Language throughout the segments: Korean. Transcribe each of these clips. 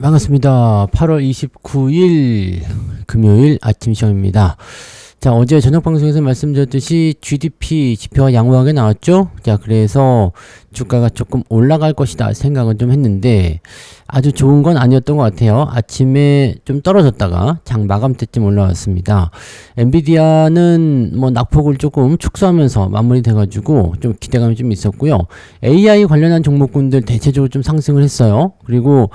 반갑습니다. 8월 29일 금요일 아침 시험입니다. 자, 어제 저녁 방송에서 말씀드렸듯이 GDP 지표가 양호하게 나왔죠? 자, 그래서 주가가 조금 올라갈 것이다 생각은 좀 했는데 아주 좋은 건 아니었던 것 같아요. 아침에 좀 떨어졌다가 장 마감 때쯤 올라왔습니다. 엔비디아는 뭐 낙폭을 조금 축소하면서 마무리돼가지고 좀 기대감이 좀 있었고요. AI 관련한 종목군들 대체적으로 좀 상승을 했어요. 그리고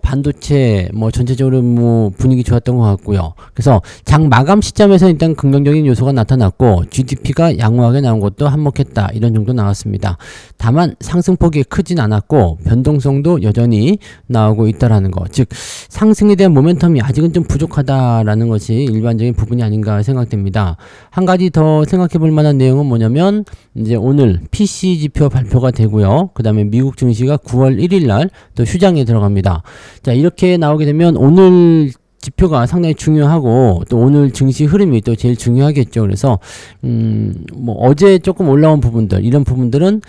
반도체 뭐 전체적으로 뭐 분위기 좋았던 것 같고요. 그래서 장 마감 시점에서 일단 긍정적인 요소가 나타났고 GDP가 양호하게 나온 것도 한몫했다 이런 정도 나왔습니다. 다만 상승폭이 크진 않았고 변동성도 여전히 나오고 있다라는 거, 즉 상승에 대한 모멘텀이 아직은 좀 부족하다라는 것이 일반적인 부분이 아닌가 생각됩니다. 한 가지 더 생각해 볼 만한 내용은 뭐냐면 이제 오늘 PC 지표 발표가 되고요. 그 다음에 미국 증시가 9월 1일 날 또 휴장에 들어갑니다. 자, 이렇게 나오게 되면 오늘 지표가 상당히 중요하고 또 오늘 증시 흐름이 또 제일 중요하겠죠. 그래서 뭐 어제 조금 올라온 부분들, 이런 부분들은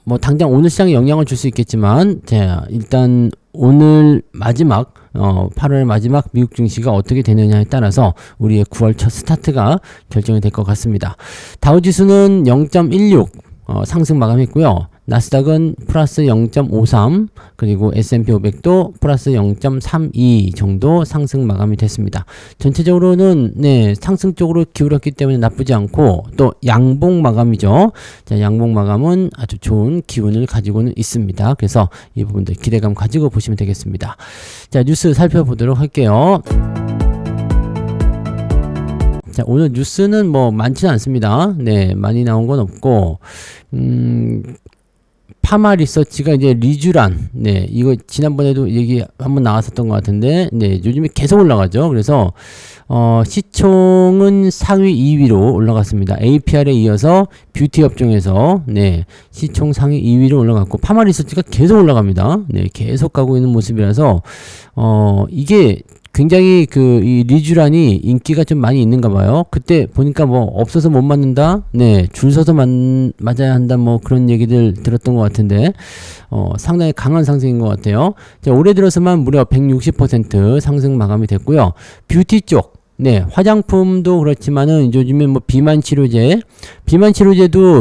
뭐 당장 오늘 시장에 영향을 줄 수 있겠지만, 자, 일단 오늘 마지막 8월 마지막 미국 증시가 어떻게 되느냐에 따라서 우리의 9월 첫 스타트가 결정이 될 것 같습니다. 다우지수는 0.16 상승 마감했고요. 나스닥은 플러스 0.53, 그리고 S&P 500도 플러스 0.32 정도 상승 마감이 됐습니다. 전체적으로는 네, 상승 쪽으로 기울었기 때문에 나쁘지 않고 또 양봉 마감이죠. 자, 양봉 마감은 아주 좋은 기운을 가지고는 있습니다. 그래서 이 부분들 기대감 가지고 보시면 되겠습니다. 자, 뉴스 살펴보도록 할게요. 자, 오늘 뉴스는 뭐 많지는 않습니다. 네, 많이 나온 건 없고, 파마 리서치가 이제 리쥬란, 네, 이거 지난번에도 얘기 한번 나왔었던 것 같은데, 네, 요즘에 계속 올라가죠. 그래서, 시총은 상위 2위로 올라갔습니다. APR에 이어서 뷰티 업종에서, 네, 시총 상위 2위로 올라갔고, 파마 리서치가 계속 올라갑니다. 네, 계속 가고 있는 모습이라서, 이게 굉장히 이 리쥬란이 인기가 좀 많이 있는가 봐요. 그때 보니까 뭐 없어서 못 맞는다, 네, 줄 서서 맞아야 한다, 뭐 그런 얘기들 들었던 것 같은데, 상당히 강한 상승인 것 같아요. 자, 올해 들어서만 무려 160% 상승 마감이 됐고요. 뷰티 쪽, 네, 화장품도 그렇지만은 요즘에 뭐 비만 치료제도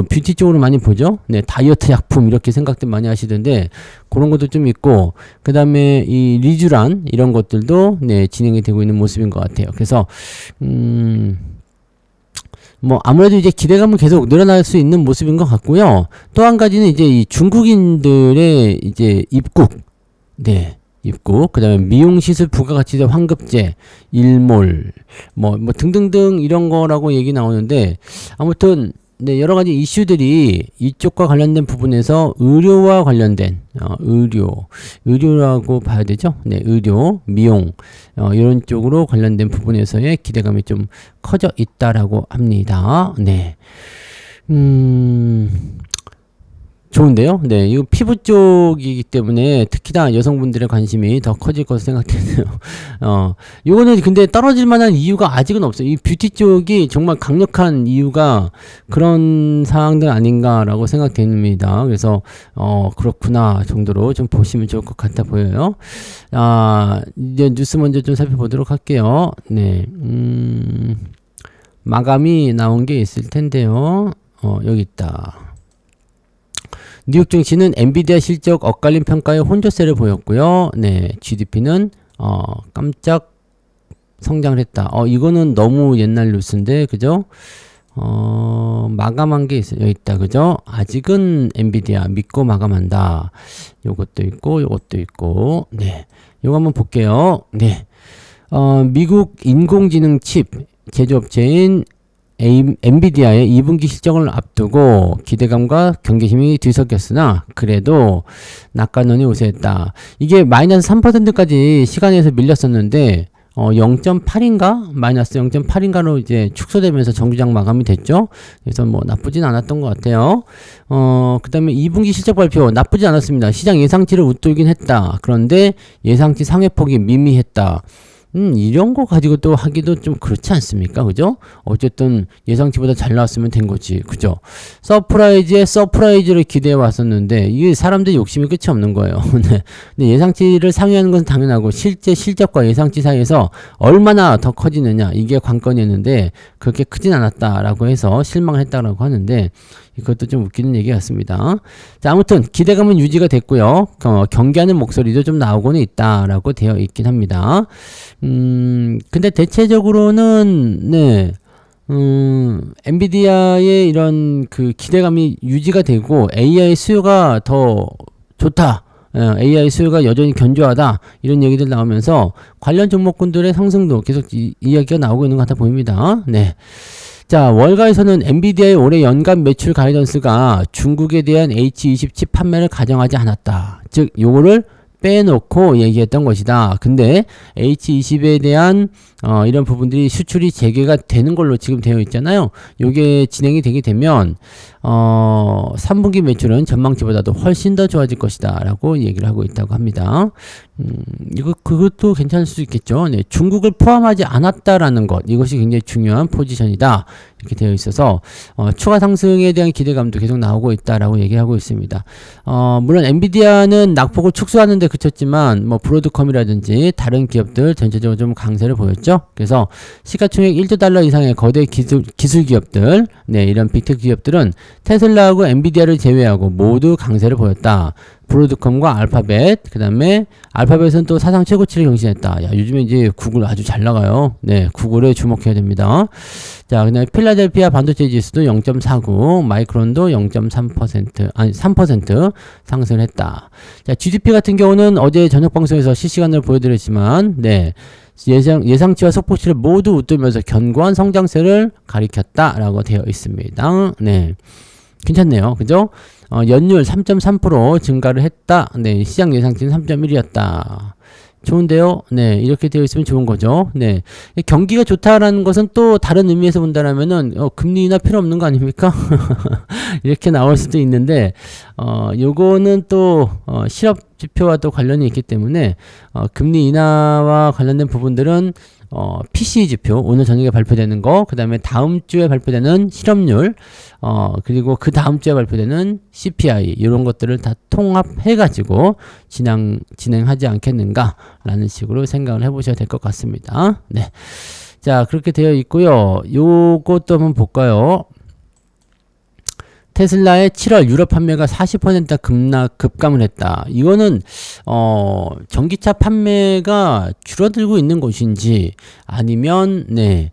뷰티 쪽으로 많이 보죠. 네, 다이어트 약품 이렇게 생각들 많이 하시던데 그런 것도 좀 있고, 그 다음에 이 리쥬란 이런 것들도 네, 진행이 되고 있는 모습인 것 같아요. 그래서 뭐 아무래도 이제 기대감은 계속 늘어날 수 있는 모습인 것 같고요. 또 한 가지는 이제 이 중국인들의 이제 입국, 네, 그 다음에 미용시술 부가가치세 환급제, 일몰, 뭐 등등등 이런 거라고 얘기 나오는데, 아무튼, 네, 여러 가지 이슈들이 이쪽과 관련된 부분에서 의료와 관련된, 의료라고 봐야 되죠? 네, 의료, 미용, 이런 쪽으로 관련된 부분에서의 기대감이 좀 커져 있다라고 합니다. 네. 좋은데요? 네, 이거 피부 쪽이기 때문에 특히나 여성분들의 관심이 더 커질 것으로 생각되네요. 요거는 근데 떨어질 만한 이유가 아직은 없어요. 이 뷰티 쪽이 정말 강력한 이유가 그런 상황들 아닌가라고 생각됩니다. 그래서, 그렇구나 정도로 좀 보시면 좋을 것 같아 보여요. 이제 뉴스 먼저 좀 살펴보도록 할게요. 네, 마감이 나온 게 있을 텐데요. 여기 있다. 뉴욕 증시는 엔비디아 실적 엇갈린 평가에 혼조세를 보였고요. 네, GDP는 깜짝 성장을 했다. 이거는 너무 옛날 뉴스인데, 그죠? 마감한 게 있어요. 여기 있다, 그죠? 아직은 엔비디아 믿고 마감한다. 요것도 있고, 요것도 있고, 네, 요거 한번 볼게요. 네, 미국 인공지능 칩 제조업체인 엔비디아의 2분기 실적을 앞두고 기대감과 경계심이 뒤섞였으나 그래도 낙관론이 우세했다. 이게 마이너스 3%까지 시간에서 밀렸었는데 0.8인가? 마이너스 0.8인가로 이제 축소되면서 정주장 마감이 됐죠. 그래서 뭐 나쁘진 않았던 것 같아요. 그 다음에 2분기 실적 발표 나쁘지 않았습니다. 시장 예상치를 웃돌긴 했다. 그런데 예상치 상회폭이 미미했다. 이런 거 가지고 또 하기도 좀 그렇지 않습니까? 그죠? 어쨌든 예상치보다 잘 나왔으면 된 거지. 그죠? 서프라이즈에 서프라이즈를 기대해 왔었는데, 이게 사람들이 욕심이 끝이 없는 거예요. 네. 근데 예상치를 상회하는 것은 당연하고, 실제 실적과 예상치 사이에서 얼마나 더 커지느냐, 이게 관건이었는데, 그렇게 크진 않았다라고 해서 실망을 했다라고 하는데, 이것도 좀 웃기는 얘기 같습니다. 자, 아무튼 기대감은 유지가 됐고요. 경계하는 목소리도 좀 나오고는 있다라고 되어 있긴 합니다. 근데 대체적으로는 네. 엔비디아의 이런 그 기대감이 유지가 되고 AI 수요가 더 좋다. AI 수요가 여전히 견조하다. 이런 얘기들 나오면서 관련 종목군들의 상승도 계속 이야기가 나오고 있는 것 같아 보입니다. 네. 자, 월가에서는 엔비디아의 올해 연간 매출 가이던스가 중국에 대한 H20 칩 판매를 가정하지 않았다. 즉, 요거를 빼놓고 얘기했던 것이다. 근데 H20에 대한 이런 부분들이 수출이 재개가 되는 걸로 지금 되어 있잖아요. 요게 진행이 되게 되면 3분기 매출은 전망치보다도 훨씬 더 좋아질 것이다 라고 얘기를 하고 있다고 합니다. 그것도 괜찮을 수 있겠죠. 네, 중국을 포함하지 않았다라는 것, 이것이 굉장히 중요한 포지션이다 이렇게 되어 있어서 추가 상승에 대한 기대감도 계속 나오고 있다라고 얘기를 하고 있습니다. 물론 엔비디아는 낙폭을 축소하는데 그쳤지만 뭐 브로드컴이라든지 다른 기업들 전체적으로 좀 강세를 보였죠. 그래서 시가총액 1조 달러 이상의 거대 기술 기업들, 네, 이런 빅테크 기업들은 테슬라하고 엔비디아를 제외하고 모두 강세를 보였다. 브로드컴과 알파벳, 그 다음에 알파벳은 또 사상 최고치를 경신했다. 야, 요즘에 이제 구글 아주 잘 나가요. 네, 구글에 주목해야 됩니다. 자, 그 다음에 필라델피아 반도체 지수도 0.49, 마이크론도 0.3%, 아니 3% 상승을 했다. 자, GDP 같은 경우는 어제 저녁 방송에서 실시간으로 보여드렸지만, 네, 예상치와 속보치를 모두 웃돌면서 견고한 성장세를 가리켰다라고 되어 있습니다. 네, 괜찮네요. 그죠? 연율 3.3% 증가를 했다. 네, 시장 예상치는 3.1이었다. 좋은데요? 네, 이렇게 되어 있으면 좋은 거죠. 네, 경기가 좋다라는 것은 또 다른 의미에서 본다라면은 금리 인하 필요 없는 거 아닙니까? 이렇게 나올 수도 있는데 요거는 또 실업 지표와 또 관련이 있기 때문에 금리 인하와 관련된 부분들은 PCE 지표, 오늘 저녁에 발표되는 거, 그 다음에 다음 주에 발표되는 실업률, 그리고 그 다음 주에 발표되는 CPI, 이런 것들을 다 통합해가지고 진행하지 않겠는가라는 식으로 생각을 해보셔야 될 것 같습니다. 네. 자, 그렇게 되어 있고요. 요것도 한번 볼까요? 테슬라의 7월 유럽 판매가 40% 급감을 했다. 이거는 전기차 판매가 줄어들고 있는 것인지 아니면 네,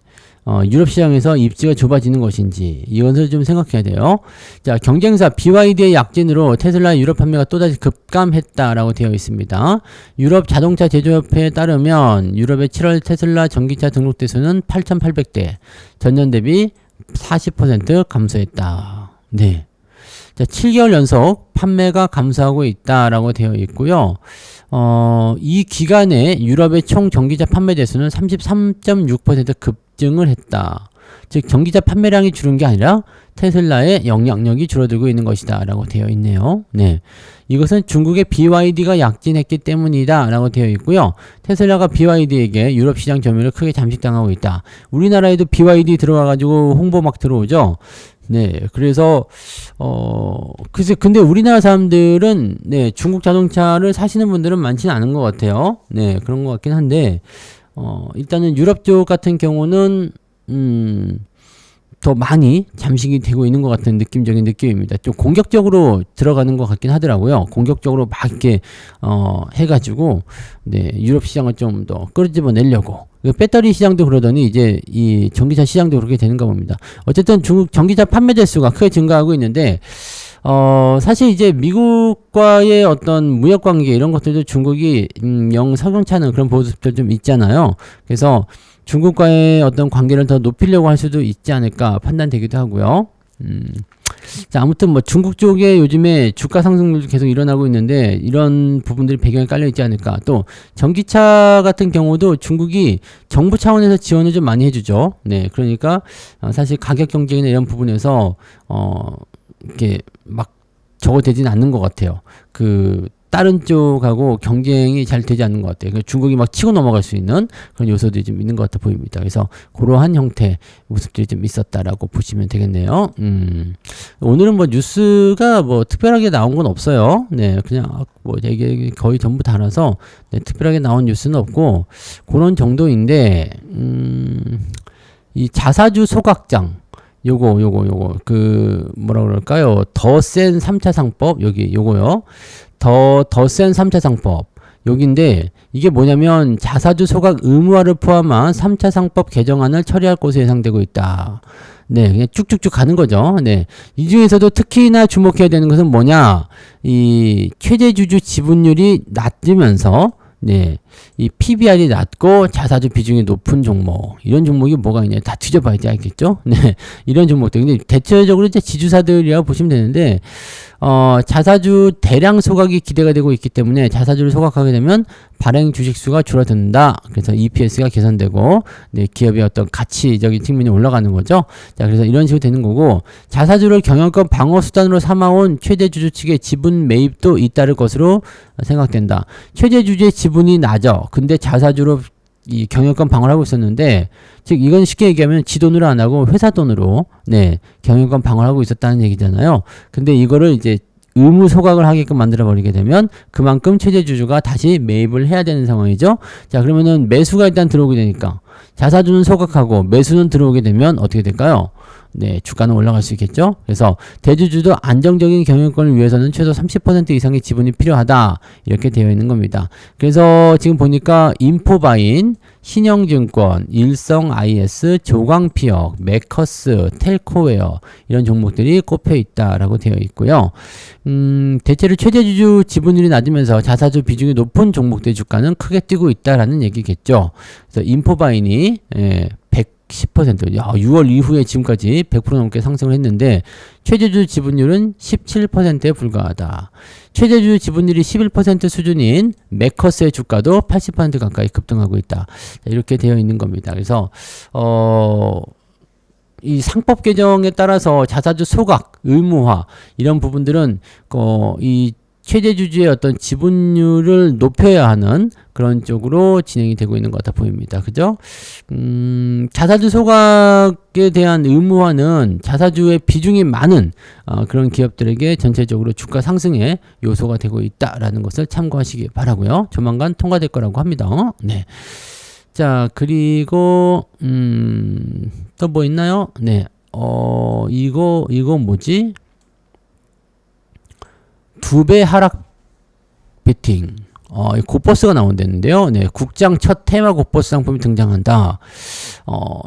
유럽 시장에서 입지가 좁아지는 것인지 이것을 좀 생각해야 돼요. 자, 경쟁사 BYD의 약진으로 테슬라의 유럽 판매가 또다시 급감했다라고 되어 있습니다. 유럽 자동차 제조협회에 따르면 유럽의 7월 테슬라 전기차 등록 대수는 8,800대, 전년 대비 40% 감소했다. 네. 자, 7개월 연속 판매가 감소하고 있다라고 되어 있고요. 이 기간에 유럽의 총 전기차 판매 대수는 33.6% 급증을 했다. 즉, 전기차 판매량이 줄은 게 아니라 테슬라의 영향력이 줄어들고 있는 것이다 라고 되어 있네요. 네. 이것은 중국의 BYD가 약진했기 때문이다 라고 되어 있고요. 테슬라가 BYD에게 유럽 시장 점유율을 크게 잠식당하고 있다. 우리나라에도 BYD 들어와가지고 홍보 막 들어오죠. 네, 그래서 글쎄, 근데 우리나라 사람들은 네, 중국 자동차를 사시는 분들은 많지는 않은 것 같아요. 네, 그런 것 같긴 한데 일단은 유럽 쪽 같은 경우는 더 많이 잠식이 되고 있는 것 같은 느낌적인 느낌입니다. 좀 공격적으로 들어가는 것 같긴 하더라고요. 공격적으로 막 이렇게 해가지고 네, 유럽 시장을 좀 더 끌어집어 내려고. 배터리 시장도 그러더니 이제 이 전기차 시장도 그렇게 되는가 봅니다. 어쨌든 중국 전기차 판매 대수가 크게 증가하고 있는데 사실 이제 미국과의 어떤 무역 관계 이런 것들도 중국이 영 석연치 않은 그런 모습들 좀 있잖아요. 그래서 중국과의 어떤 관계를 더 높이려고 할 수도 있지 않을까 판단되기도 하고요. 자, 아무튼 뭐 중국 쪽에 요즘에 주가 상승률도 계속 일어나고 있는데 이런 부분들이 배경에 깔려 있지 않을까. 또 전기차 같은 경우도 중국이 정부 차원에서 지원을 좀 많이 해주죠. 네, 그러니까 사실 가격 경쟁이나 이런 부분에서 이렇게 막 적어되지는 않는 것 같아요. 다른 쪽하고 경쟁이 잘 되지 않는 것 같아요. 그러니까 중국이 막 치고 넘어갈 수 있는 그런 요소들이 좀 있는 것 같아 보입니다. 그래서 그러한 형태의 모습들이 좀 있었다라고 보시면 되겠네요. 오늘은 뭐 뉴스가 뭐 특별하게 나온 건 없어요. 네, 그냥 뭐 이게 거의 전부 다라서 네, 특별하게 나온 뉴스는 없고 그런 정도인데 이 자사주 소각장 요거 그 뭐라 그럴까요? 더 센 3차 상법 여기 요거요. 더 센 3차 상법 여기인데 이게 뭐냐면 자사주 소각 의무화를 포함한 3차 상법 개정안을 처리할 것으로 예상되고 있다. 네, 그냥 쭉쭉쭉 가는 거죠. 네. 이 중에서도 특히나 주목해야 되는 것은 뭐냐? 이 최대주주 지분율이 낮으면서 네, 이 PBR이 낮고 자사주 비중이 높은 종목 이런 종목이 뭐가 있냐 다 뒤져봐야지 알겠죠? 네, 이런 종목들 근데 대체적으로 이제 지주사들이라고 보시면 되는데 자사주 대량 소각이 기대가 되고 있기 때문에 자사주를 소각하게 되면 발행 주식수가 줄어든다. 그래서 EPS가 개선되고 네, 기업의 어떤 가치적인 측면이 올라가는 거죠. 자, 그래서 이런 식으로 되는 거고 자사주를 경영권 방어 수단으로 삼아온 최대 주주 측의 지분 매입도 잇따를 것으로 생각된다. 최대 주주의 지분이 낮아. 근데 자사주로 이 경영권 방어를 하고 있었는데 즉 이건 쉽게 얘기하면 지 돈으로 안 하고 회사 돈으로 네 경영권 방어를 하고 있었다는 얘기잖아요. 근데 이거를 이제 의무 소각을 하게끔 만들어 버리게 되면 그만큼 최대 주주가 다시 매입을 해야 되는 상황이죠. 자, 그러면은 매수가 일단 들어오게 되니까 자사주는 소각하고 매수는 들어오게 되면 어떻게 될까요? 네, 주가는 올라갈 수 있겠죠. 그래서 대주주도 안정적인 경영권을 위해서는 최소 30% 이상의 지분이 필요하다. 이렇게 되어 있는 겁니다. 그래서 지금 보니까 인포바인, 신영증권, 일성IS, 조광피역, 메커스, 텔코웨어 이런 종목들이 꼽혀 있다라고 되어 있고요. 대체로 최대주주 지분율이 낮으면서 자사주 비중이 높은 종목들의 주가는 크게 뛰고 있다라는 얘기겠죠. 그래서 인포바인이 110%, 6월 이후에 지금까지 100% 넘게 상승을 했는데 최대주주 지분율은 17%에 불과하다. 최대주주 지분율이 11% 수준인 메커스의 주가도 80% 가까이 급등하고 있다. 이렇게 되어 있는 겁니다. 그래서 이 상법 개정에 따라서 자사주 소각, 의무화 이런 부분들은 이 최대주주의 어떤 지분율을 높여야 하는 그런 쪽으로 진행이 되고 있는 것 같아 보입니다. 그죠? 자사주 소각에 대한 의무화는 자사주의 비중이 많은 그런 기업들에게 전체적으로 주가 상승의 요소가 되고 있다라는 것을 참고하시기 바라고요. 조만간 통과될 거라고 합니다. 네. 자, 그리고 또 뭐 있나요? 네. 이거 뭐지? 2배 하락 베팅. 곧버스가 나온다는데요. 네, 국장 첫 테마 곧버스 상품이 등장한다.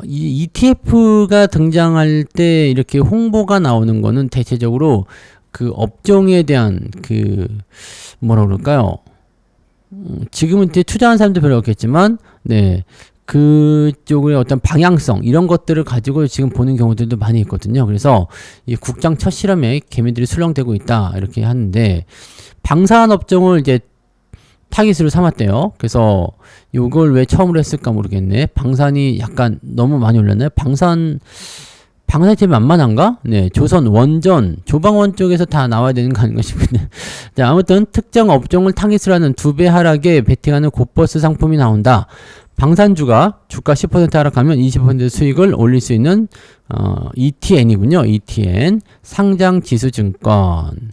이 ETF가 등장할 때 이렇게 홍보가 나오는 거는 대체적으로 그 업종에 대한 뭐라 그럴까요? 지금은 이제 투자한 사람도 별로 없겠지만, 네. 그쪽의 어떤 방향성 이런 것들을 가지고 지금 보는 경우들도 많이 있거든요. 그래서 이 국장 첫 실험에 개미들이 술렁대고 있다 이렇게 하는데 방산 업종을 이제 타깃으로 삼았대요. 그래서 이걸 왜 처음으로 했을까 모르겠네. 방산이 약간 너무 많이 올랐나요? 방산이 되게 만만한가? 네, 조선, 원전, 조방원 쪽에서 다 나와야 되는 거 아닌가 싶은데. 자, 아무튼 특정 업종을 타깃으로 하는 2배 하락에 베팅하는 곧버스 상품이 나온다. 방산주가 주가 10% 하락하면 20% 수익을 올릴 수 있는 ETN이군요. ETN 상장 지수 증권.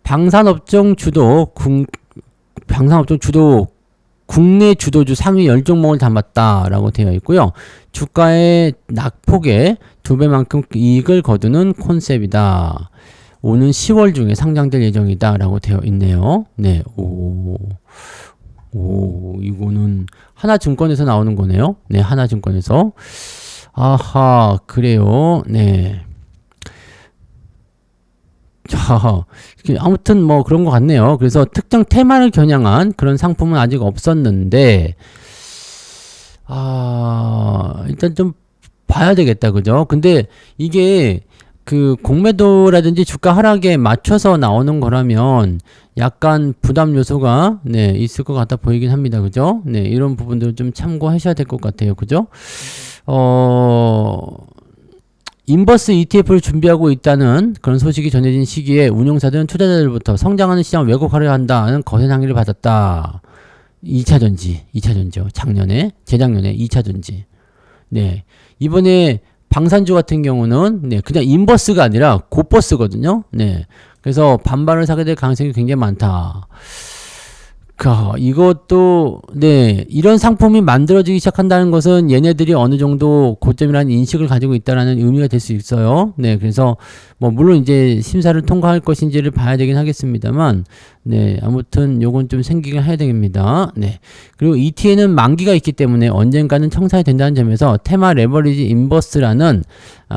방산업종 주도 국내 주도주 상위 10종목을 담았다라고 되어 있고요. 주가의 낙폭에 2배만큼 이익을 거두는 콘셉트이다. 오는 10월 중에 상장될 예정이다 라고 되어 있네요. 네, 이거는 하나증권에서 나오는 거네요. 네, 하나증권에서. 아하, 그래요. 네. 자, 아무튼 뭐 그런 것 같네요. 그래서 특정 테마를 겨냥한 그런 상품은 아직 없었는데, 일단 좀 봐야 되겠다. 그죠? 근데 이게 공매도라든지 주가 하락에 맞춰서 나오는 거라면 약간 부담 요소가 네, 있을 것 같아 보이긴 합니다. 그죠? 네, 이런 부분들 좀 참고하셔야 될 것 같아요. 그죠? 인버스 ETF를 준비하고 있다는 그런 소식이 전해진 시기에 운용사들은 투자자들부터 성장하는 시장을 왜곡하려 한다는 거센 항의를 받았다. 2차 전지죠. 재작년에 2차 전지. 네. 이번에 방산주 같은 경우는 네, 그냥 인버스가 아니라 곧버스거든요. 네. 그래서 반발을 사게 될 가능성이 굉장히 많다. 이것도 네, 이런 상품이 만들어지기 시작한다는 것은 얘네들이 어느 정도 고점이라는 인식을 가지고 있다라는 의미가 될 수 있어요. 네, 그래서 뭐 물론 이제 심사를 통과할 것인지를 봐야 되긴 하겠습니다만, 네, 아무튼 요건 좀 생기게 해야 됩니다. 네, 그리고 ETN은 만기가 있기 때문에 언젠가는 청산이 된다는 점에서 테마 레버리지 인버스라는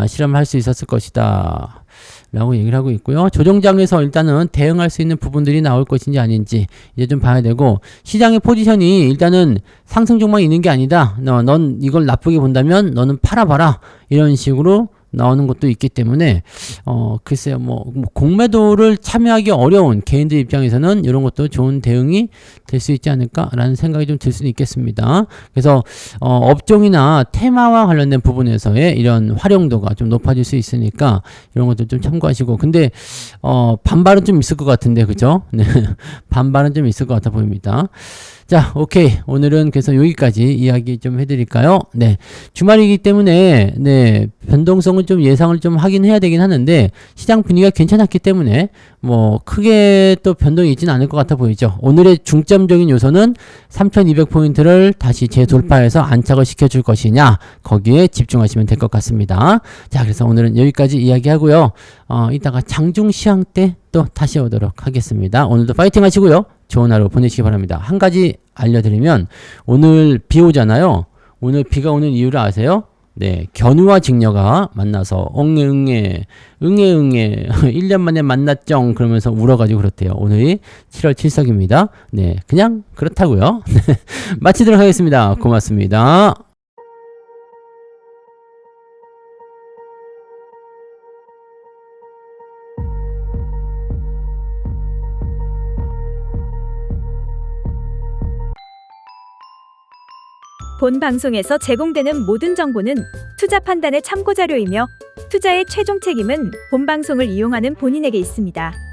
실험을 할 수 있었을 것이다. 라고 얘기를 하고 있고요. 조정장에서 일단은 대응할 수 있는 부분들이 나올 것인지 아닌지 이제 좀 봐야 되고, 시장의 포지션이 일단은 상승 종목이 있는 게 아니다. 넌 이걸 나쁘게 본다면 너는 팔아봐라. 이런 식으로 나오는 것도 있기 때문에 글쎄요, 공매도를 참여하기 어려운 개인들 입장에서는 이런 것도 좋은 대응이 될 수 있지 않을까라는 생각이 좀 들 수는 있겠습니다. 그래서 업종이나 테마와 관련된 부분에서의 이런 활용도가 좀 높아질 수 있으니까 이런 것도 좀 참고하시고, 근데 반발은 좀 있을 것 같은데, 그죠? 네. 반발은 좀 있을 것 같아 보입니다. 자, 오케이. 오늘은 그래서 여기까지 이야기 좀 해드릴까요? 네. 주말이기 때문에, 네, 변동성은 좀 예상을 좀 하긴 해야 되긴 하는데, 시장 분위기가 괜찮았기 때문에, 크게 또 변동이 있지는 않을 것 같아 보이죠. 오늘의 중점적인 요소는 3200포인트를 다시 재돌파해서 안착을 시켜줄 것이냐, 거기에 집중하시면 될 것 같습니다. 자, 그래서 오늘은 여기까지 이야기하고요. 이따가 장중 시황 때 또 다시 오도록 하겠습니다. 오늘도 파이팅 하시고요. 좋은 하루 보내시기 바랍니다. 한 가지 알려드리면, 오늘 비 오잖아요. 오늘 비가 오는 이유를 아세요? 네, 견우와 직녀가 만나서 응애 1년 만에 만났쩡 그러면서 울어가지고 그렇대요. 오늘이 7월 7석입니다. 네, 그냥 그렇다고요. 마치도록 하겠습니다. 고맙습니다. 본 방송에서 제공되는 모든 정보는 투자 판단의 참고 자료이며 투자의 최종 책임은 본 방송을 이용하는 본인에게 있습니다.